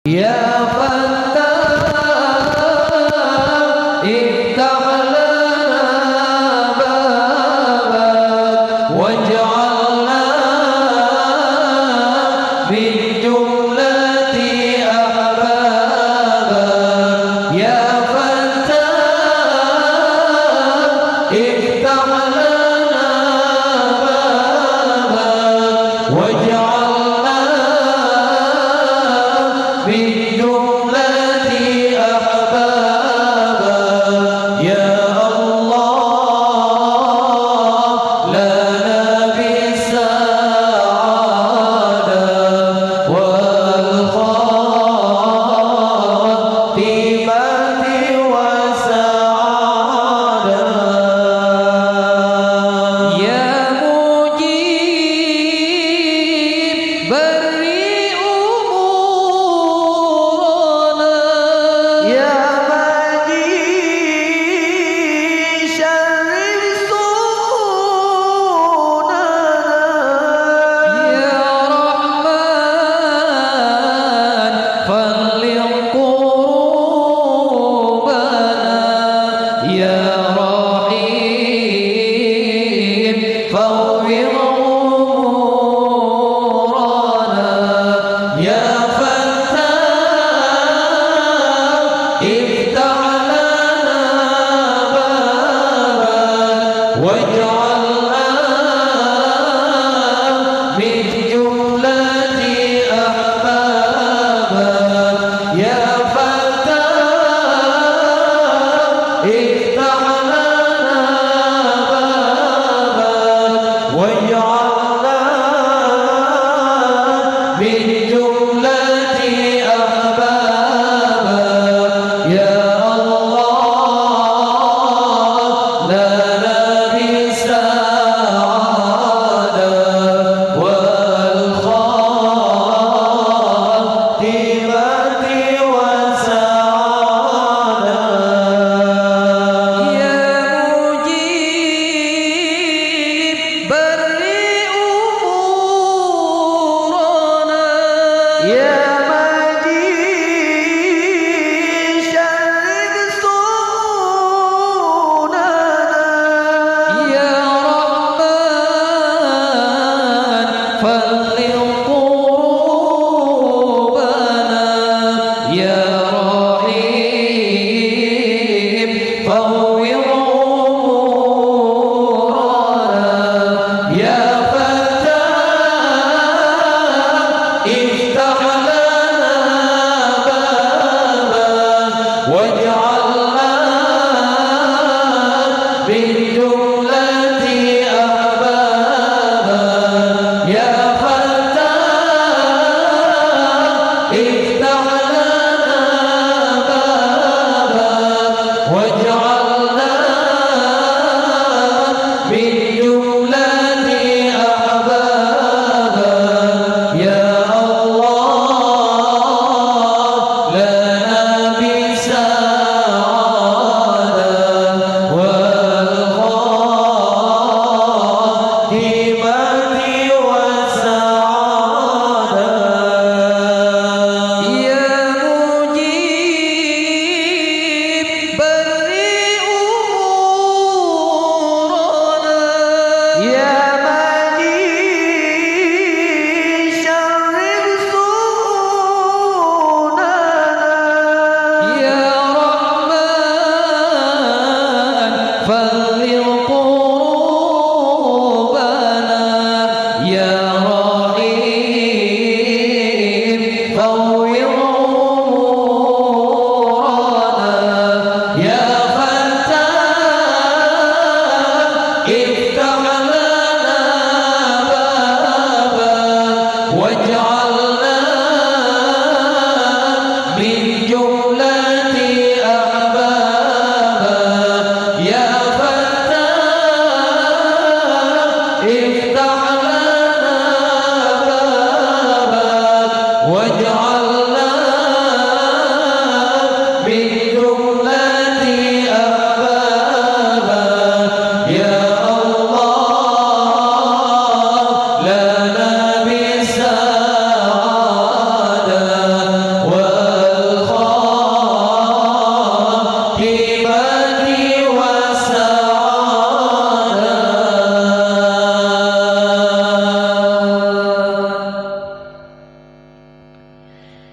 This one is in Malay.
Ya Fattah, iftah lana babak waj'alna min jumlati ahbabak. Ya Fattah, iftah lana babak waj'alna min jumlati ahbabak. Ya Allah, lana bis-sa'adah wal khatimati was-sa'adah. Ya mujib bari umurana, ya majid syarri sunana, ya Rahman falliq qurubana, ya Rahim fawwid umurana. Ya Fattah, iftah lana babak waj'alna min jumlati ahbabak. Ya Fattah, iftah lana babak waj'alna min jumlati ahbabak. Ya Allah, lana bis-sa'adah wal khatimati was-sa'adah. Ya mujib bari umurana, ya majid syarri sunana, ya Rahman falliq qurubana, ya Rahim fawwid umurana. Ya Fattah, iftah lana babak waj'alna min jumlati ahbabak. Ya Fattah, iftah lana babak waj'alna min jumlati ahbabak. Ya Allah, lana bis-sa'adah wal khatimati was-sa'adah. Ya mujib bari umurana, ya majid syarri sunana, ya Rahman falliq qurubana, ya Rahim fawwid umurana. Ya Fattah, iftah lana babak waj'alna